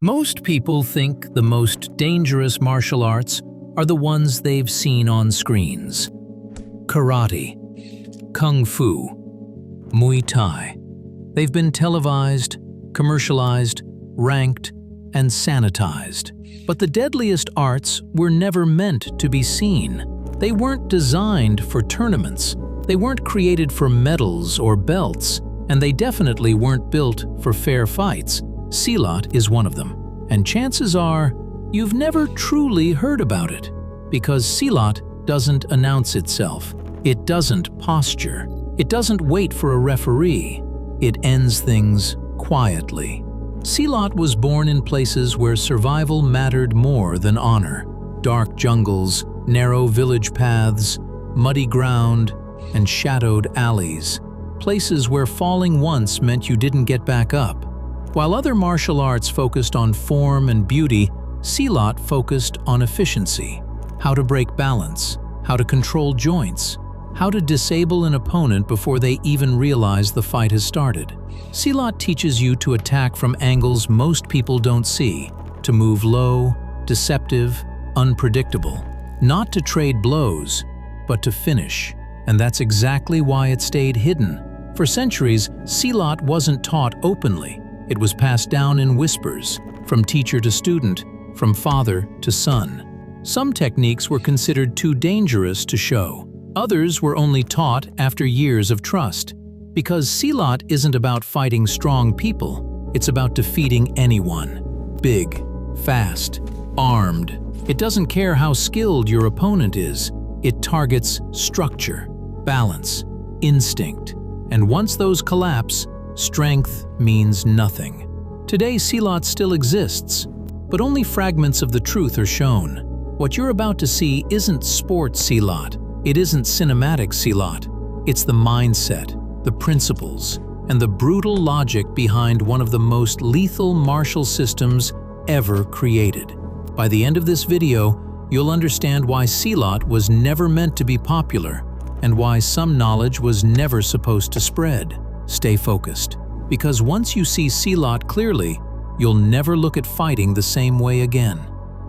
Most people think the most dangerous martial arts are the ones they've seen on screens. Karate, Kung Fu, Muay Thai. They've been televised, commercialized, ranked, and sanitized. But the deadliest arts were never meant to be seen. They weren't designed for tournaments. They weren't created for medals or belts, and they definitely weren't built for fair fights. Silat is one of them, and chances are you've never truly heard about it, because Silat doesn't announce itself. It doesn't posture. It doesn't wait for a referee. It ends things quietly. Silat was born in places where survival mattered more than honor. Dark jungles, narrow village paths, muddy ground, and shadowed alleys. Places where falling once meant you didn't get back up. While other martial arts focused on form and beauty, Silat focused on efficiency. How to break balance, how to control joints, how to disable an opponent before they even realize the fight has started. Silat teaches you to attack from angles most people don't see, to move low, deceptive, unpredictable. Not to trade blows, but to finish. And that's exactly why it stayed hidden. For centuries, Silat wasn't taught openly. It was passed down in whispers, from teacher to student, from father to son. Some techniques were considered too dangerous to show. Others were only taught after years of trust. Because Silat isn't about fighting strong people, it's about defeating anyone. Big, fast, armed. It doesn't care how skilled your opponent is. It targets structure, balance, instinct. And once those collapse, strength means nothing. Today, Silat still exists, but only fragments of the truth are shown. What you're about to see isn't sports Silat. It isn't cinematic Silat. It's the mindset, the principles, and the brutal logic behind one of the most lethal martial systems ever created. By the end of this video, you'll understand why Silat was never meant to be popular and why some knowledge was never supposed to spread. Stay focused, because once you see Silat clearly, you'll never look at fighting the same way again.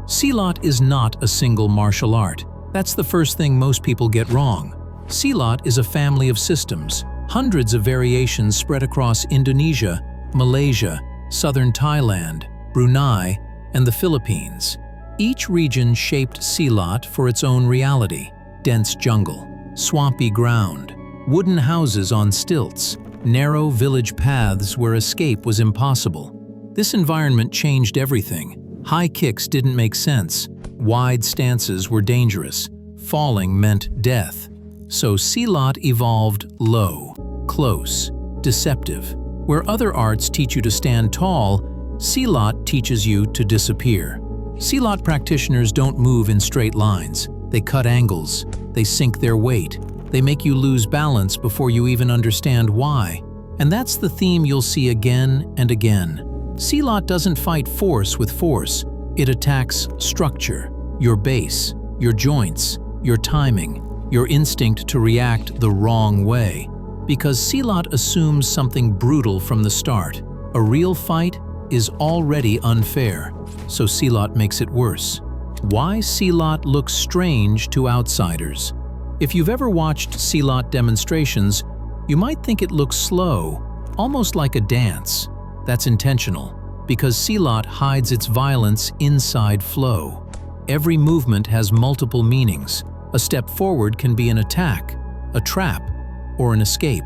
Silat is not a single martial art. That's the first thing most people get wrong. Silat is a family of systems, hundreds of variations spread across Indonesia, Malaysia, southern Thailand, Brunei, and the Philippines. Each region shaped Silat for its own reality. Dense jungle, swampy ground, wooden houses on stilts, narrow village paths where escape was impossible. This environment changed everything. High kicks didn't make sense. Wide stances were dangerous. Falling meant death. So Silat evolved low, close, deceptive. Where other arts teach you to stand tall, Silat teaches you to disappear. Silat practitioners don't move in straight lines. They cut angles. They sink their weight. They make you lose balance before you even understand why. And that's the theme you'll see again and again. Silat doesn't fight force with force. It attacks structure, your base, your joints, your timing, your instinct to react the wrong way. Because Silat assumes something brutal from the start. A real fight is already unfair, so Silat makes it worse. Why Silat looks strange to outsiders. If you've ever watched Silat demonstrations, you might think it looks slow, almost like a dance. That's intentional, because Silat hides its violence inside flow. Every movement has multiple meanings. A step forward can be an attack, a trap, or an escape.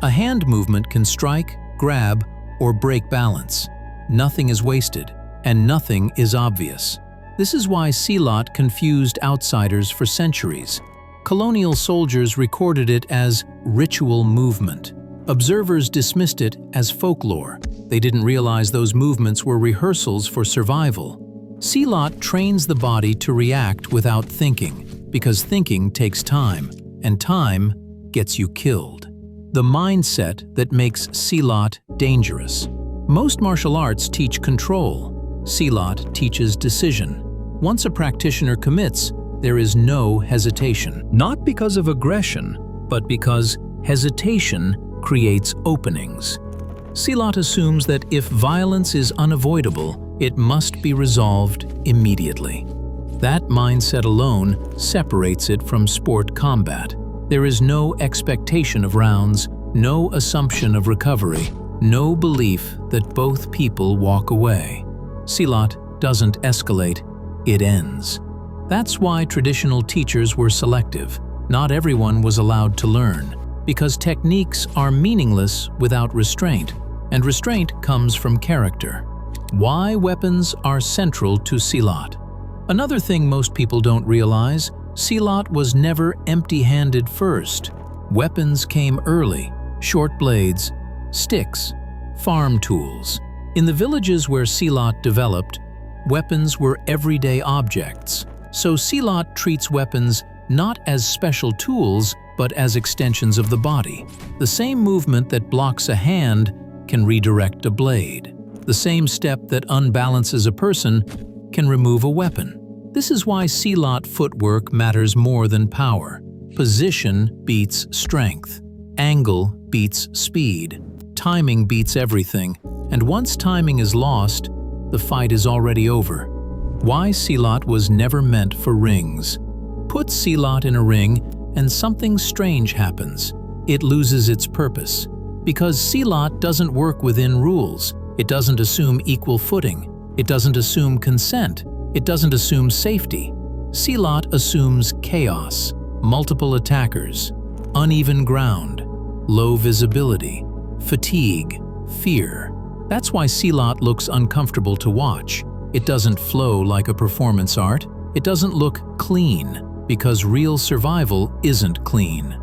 A hand movement can strike, grab, or break balance. Nothing is wasted, and nothing is obvious. This is why Silat confused outsiders for centuries. Colonial soldiers recorded it as ritual movement. Observers dismissed it as folklore. They didn't realize those movements were rehearsals for survival. Silat trains the body to react without thinking, because thinking takes time, and time gets you killed. The mindset that makes Silat dangerous. Most martial arts teach control. Silat teaches decision. Once a practitioner commits, there is no hesitation. Not because of aggression, but because hesitation creates openings. Silat assumes that if violence is unavoidable, it must be resolved immediately. That mindset alone separates it from sport combat. There is no expectation of rounds, no assumption of recovery, no belief that both people walk away. Silat doesn't escalate, it ends. That's why traditional teachers were selective. Not everyone was allowed to learn, because techniques are meaningless without restraint, and restraint comes from character. Why weapons are central to Silat. Another thing most people don't realize, Silat was never empty-handed first. Weapons came early, short blades, sticks, farm tools. In the villages where Silat developed, weapons were everyday objects. So Silat treats weapons not as special tools, but as extensions of the body. The same movement that blocks a hand can redirect a blade. The same step that unbalances a person can remove a weapon. This is why Silat footwork matters more than power. Position beats strength. Angle beats speed. Timing beats everything. And once timing is lost, the fight is already over. Why Silat was never meant for rings. Put Silat in a ring and something strange happens. It loses its purpose. Because Silat doesn't work within rules. It doesn't assume equal footing. It doesn't assume consent. It doesn't assume safety. Silat assumes chaos, multiple attackers, uneven ground, low visibility, fatigue, fear. That's why Silat looks uncomfortable to watch. It doesn't flow like a performance art. It doesn't look clean, because real survival isn't clean.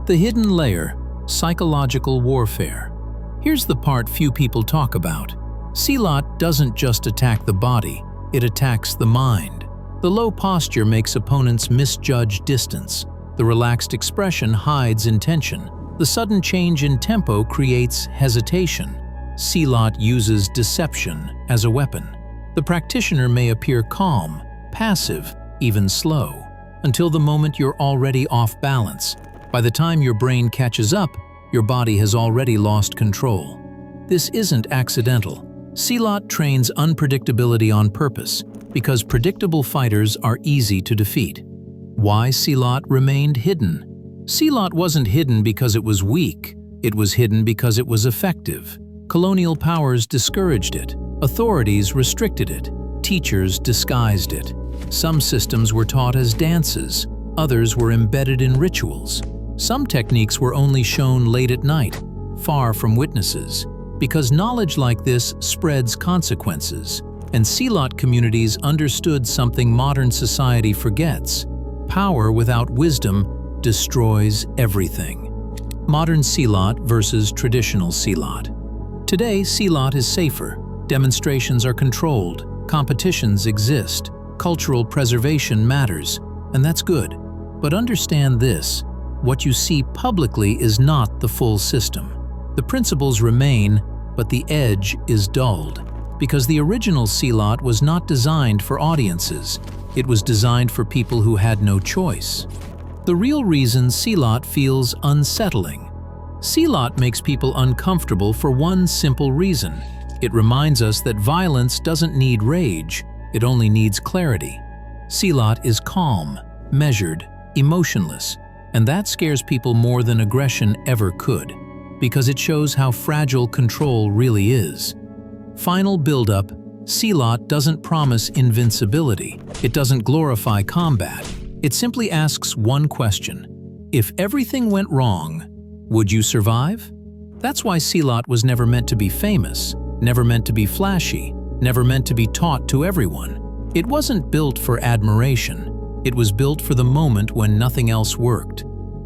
The hidden layer, psychological warfare. Here's the part few people talk about. Silat doesn't just attack the body, it attacks the mind. The low posture makes opponents misjudge distance. The relaxed expression hides intention. The sudden change in tempo creates hesitation. Silat uses deception as a weapon. The practitioner may appear calm, passive, even slow, until the moment you're already off balance. By the time your brain catches up, your body has already lost control. This isn't accidental. Silat trains unpredictability on purpose, because predictable fighters are easy to defeat. Why Silat remained hidden? Silat wasn't hidden because it was weak. It was hidden because it was effective. Colonial powers discouraged it. Authorities restricted it. Teachers disguised it. Some systems were taught as dances. Others were embedded in rituals. Some techniques were only shown late at night, far from witnesses. Because knowledge like this spreads consequences, and Silat communities understood something modern society forgets. Power without wisdom destroys everything. Modern Silat versus traditional Silat. Today, Silat is safer. Demonstrations are controlled. Competitions exist. Cultural preservation matters, and that's good. But understand this, what you see publicly is not the full system. The principles remain, but the edge is dulled. Because the original Silat was not designed for audiences. It was designed for people who had no choice. The real reason Silat feels unsettling. Silat makes people uncomfortable for one simple reason. It reminds us that violence doesn't need rage, it only needs clarity. Silat is calm, measured, emotionless, and that scares people more than aggression ever could, because it shows how fragile control really is. Final build-up, Silat doesn't promise invincibility. It doesn't glorify combat. It simply asks one question. If everything went wrong, would you survive? That's why Silat was never meant to be famous, never meant to be flashy, never meant to be taught to everyone. It wasn't built for admiration. It was built for the moment when nothing else worked.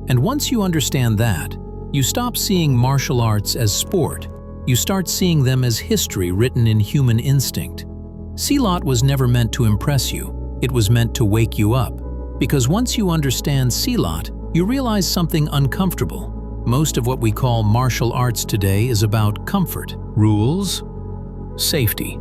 And once you understand that, you stop seeing martial arts as sport. You start seeing them as history written in human instinct. Silat was never meant to impress you. It was meant to wake you up. Because once you understand Silat, you realize something uncomfortable. Most of what we call martial arts today is about comfort. Rules, safety,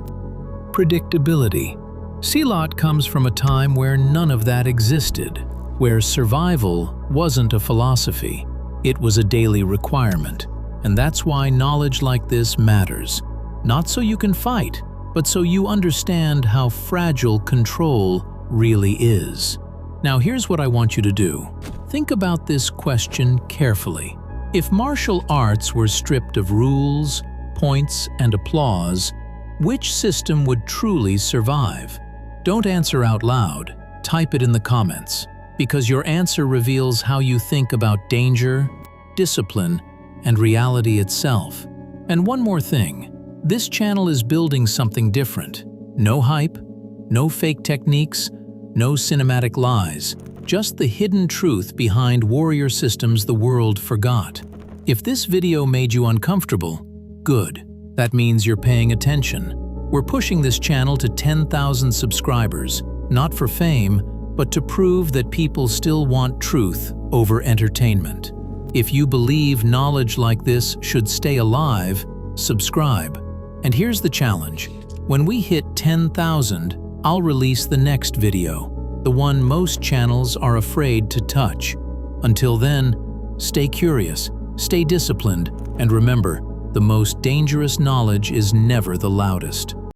predictability. Silat comes from a time where none of that existed, where survival wasn't a philosophy. It was a daily requirement. And that's why knowledge like this matters. Not so you can fight, but but so you understand how fragile control really is. Now here's what I want you to do. Think about this question carefully. If martial arts were stripped of rules, points, and applause, which system would truly survive? Don't answer out loud. Type it in the comments, because your answer reveals how you think about danger, discipline, and reality itself. And one more thing, this channel is building something different. No hype, no fake techniques, no cinematic lies, just the hidden truth behind warrior systems the world forgot. If this video made you uncomfortable, good. That means you're paying attention. We're pushing this channel to 10,000 subscribers, not for fame, but to prove that people still want truth over entertainment. If you believe knowledge like this should stay alive, subscribe. And here's the challenge. When we hit 10,000, I'll release the next video, the one most channels are afraid to touch. Until then, stay curious, stay disciplined, and remember, the most dangerous knowledge is never the loudest.